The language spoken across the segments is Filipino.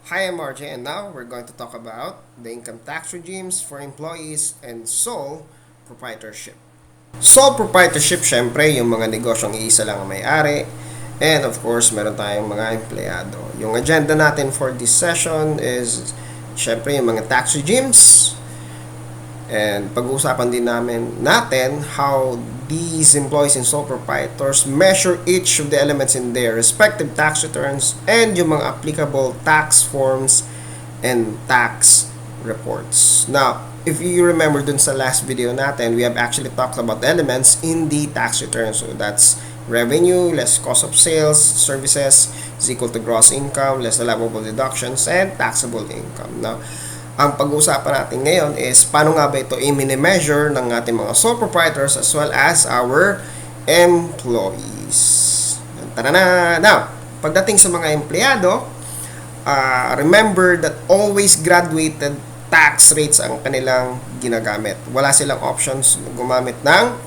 Hi, I'm RJ, and now we're going to talk about the income tax regimes for employees and sole proprietorship. Sole proprietorship, syempre, yung mga negosyong iisa lang ang may-ari. And of course, meron tayong mga empleyado. Yung agenda natin for this session is, syempre, yung mga tax regimes. And pag-uusapan din natin how these employees and sole proprietors measure each of the elements in their respective tax returns and yung mga applicable tax forms and tax reports. Now, if you remember dun sa last video natin, we have actually talked about the elements in the tax return. So that's revenue less cost of sales, services is equal to gross income less allowable deductions and taxable income. Now, ang pag-uusapan natin ngayon is paano nga ba ito i-measure ng ating mga sole proprietors as well as our employees. Tara na! Now, pagdating sa mga empleyado, remember that always graduated tax rates ang kanilang ginagamit. Wala silang options na gumamit ng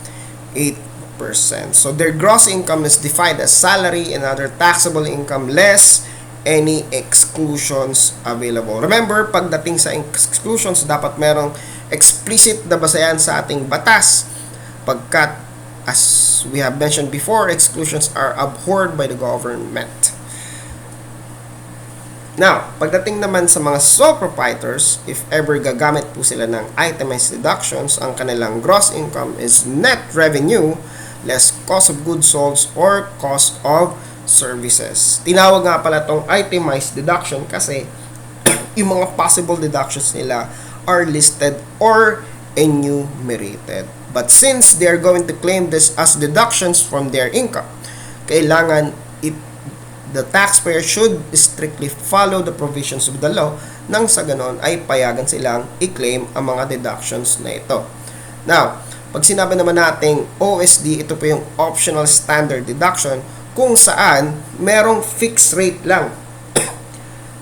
8%. So, their gross income is defined as salary and other taxable income less any exclusions available. Remember, pagdating sa exclusions, dapat merong explicit na basayan sa ating batas pagkat, as we have mentioned before, exclusions are abhorred by the government. Now, pagdating naman sa mga sole proprietors, if ever gagamit po sila ng itemized deductions, ang kanilang gross income is net revenue less cost of goods sold or cost of services. Tinawag nga pala itong itemized deduction kasi yung mga possible deductions nila are listed or enumerated. But since they are going to claim this as deductions from their income, kailangan the taxpayer should strictly follow the provisions of the law nang sa ganon ay payagan silang i-claim ang mga deductions na ito. Now, pag sinabi naman nating OSD, ito po yung optional standard deduction kung saan merong fixed rate lang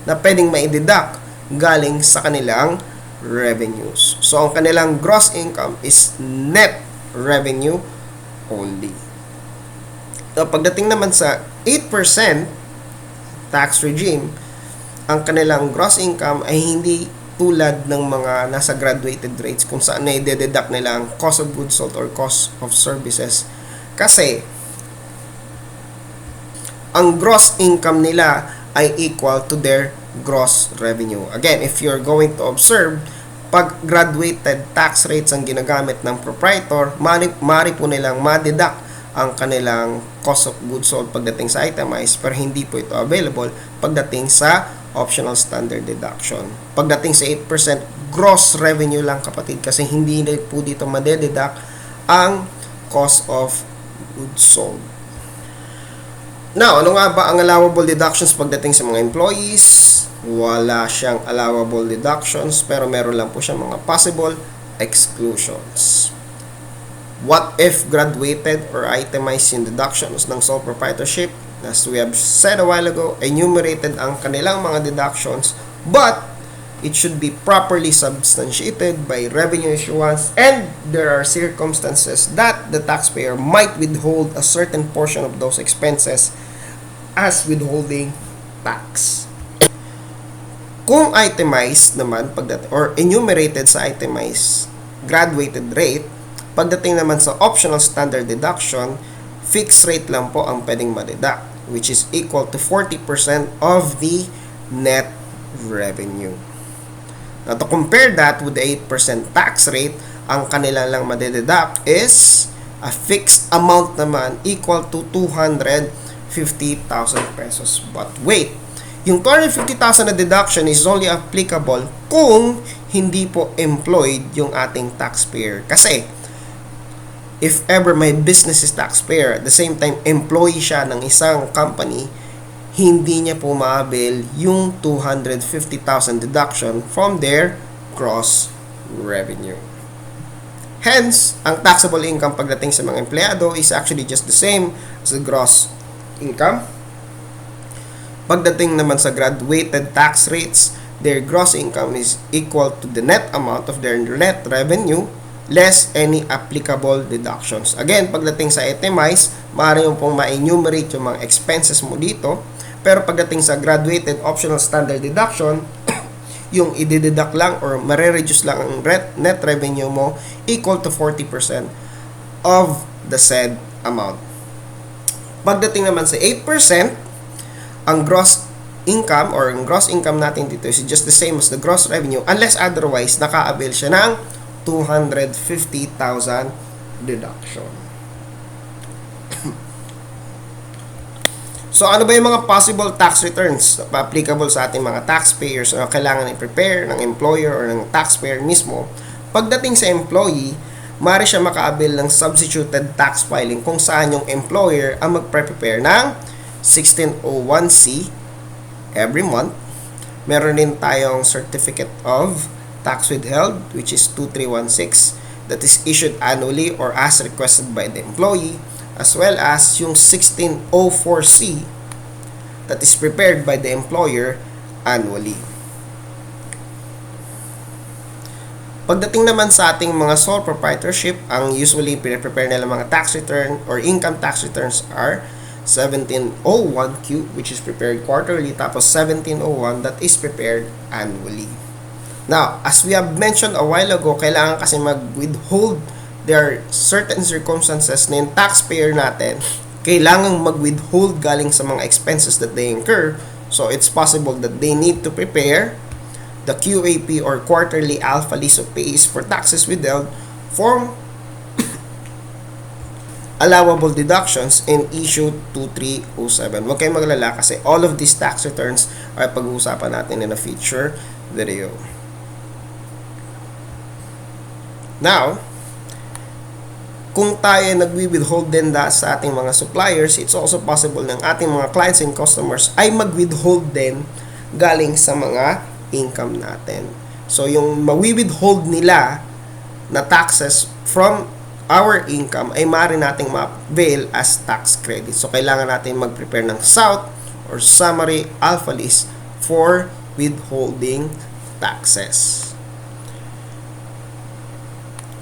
na pwedeng ma-deduct galing sa kanilang revenues. So, ang kanilang gross income is net revenue only. So, pagdating naman sa 8% tax regime, ang kanilang gross income ay hindi tulad ng mga nasa graduated rates kung saan na-deduct nila ang cost of goods sold or cost of services. Kasi, ang gross income nila ay equal to their gross revenue. Again, if you're going to observe, pag graduated tax rates ang ginagamit ng proprietor, mari po nilang ma-deduct ang kanilang cost of goods sold pagdating sa itemized, pero hindi po ito available pagdating sa optional standard deduction. Pagdating sa 8%, gross revenue lang kapatid kasi hindi po dito ma-deduct ang cost of goods sold. Now, ano nga ba ang allowable deductions pagdating sa mga employees? Wala siyang allowable deductions pero meron lang po siyang mga possible exclusions. What if graduated or itemized yung deductions ng sole proprietorship? As we have said a while ago, enumerated ang kanilang mga deductions but it should be properly substantiated by revenue issuance and there are circumstances that the taxpayer might withhold a certain portion of those expenses as withholding tax. Kung itemized naman or enumerated sa itemized graduated rate, pagdating naman sa optional standard deduction, fixed rate lang po ang pwedeng ma-deduct, which is equal to 40% of the net revenue. Now, to compare that with the 8% tax rate, ang kanila lang ma-deduct is a fixed amount naman equal to 250,000 pesos. But wait, yung 250,000 na deduction is only applicable kung hindi po employed yung ating taxpayer. Kasi, if ever may business is taxpayer, at the same time, employee siya ng isang company, hindi niya po maabil yung 250,000 deduction from their gross revenue. Hence, ang taxable income pagdating sa mga empleyado is actually just the same as the gross income. Pagdating naman sa graduated tax rates, their gross income is equal to the net amount of their net revenue less any applicable deductions. Again, pagdating sa itemized, maaari yung pong ma-enumerate yung mga expenses mo dito Pero pagdating sa graduated optional standard deduction, yung i-deduct lang or mare-reduce lang ang net revenue mo equal to 40% of the said amount. Pagdating naman sa 8%, ang gross income or ang gross income natin dito is just the same as the gross revenue unless otherwise naka-avail siya ng 250,000 deduction. So, ano ba yung mga possible tax returns na applicable sa ating mga taxpayers na kailangan i-prepare ng employer or ng taxpayer mismo? Pagdating sa employee, maaari siya maka-avail ng substituted tax filing kung saan yung employer ang mag-prepare ng 1601C every month. Meron din tayong certificate of tax withheld which is 2316 that is issued annually or as requested by the employee, as well as yung 1604C that is prepared by the employer annually. Pagdating naman sa ating mga sole proprietorship, ang usually pinaprepare nila mga tax return or income tax returns are 1701Q which is prepared quarterly, tapos 1701 that is prepared annually. Now, as we have mentioned a while ago, kailangan kasi mag-withhold. There are certain circumstances na yung taxpayer natin kailangang mag-withhold galing sa mga expenses that they incur. So, it's possible that they need to prepare the QAP or quarterly alpha list of pays for taxes withheld form allowable deductions in issue 2307. Huwag kayong maglala kasi all of these tax returns ay pag-uusapan natin in a future video. Now, kung tayo nag-withhold din sa ating mga suppliers, it's also possible ng ating mga clients and customers ay mag-withhold din galing sa mga income natin. So, yung ma-withhold nila na taxes from our income ay maaari nating ma-avail as tax credit. So, kailangan natin mag-prepare ng SOUT or Summary Alpha List for withholding taxes.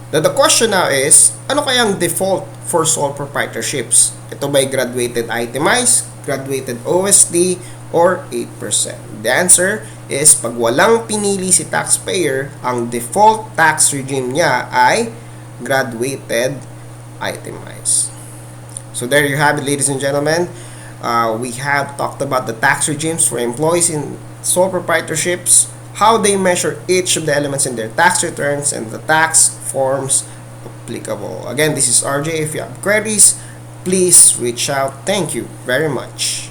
Now, the question now is, ano kayang default for sole proprietorships? Ito ba'y graduated itemized, graduated OSD, or 8%? The answer is, pag walang pinili si taxpayer, ang default tax regime niya ay graduated itemized. So there you have it, ladies and gentlemen. We have talked about the tax regimes for employees in sole proprietorships, how they measure each of the elements in their tax returns, and the tax forms applicable. Again, this is RJ. If you have queries, please reach out. Thank you very much.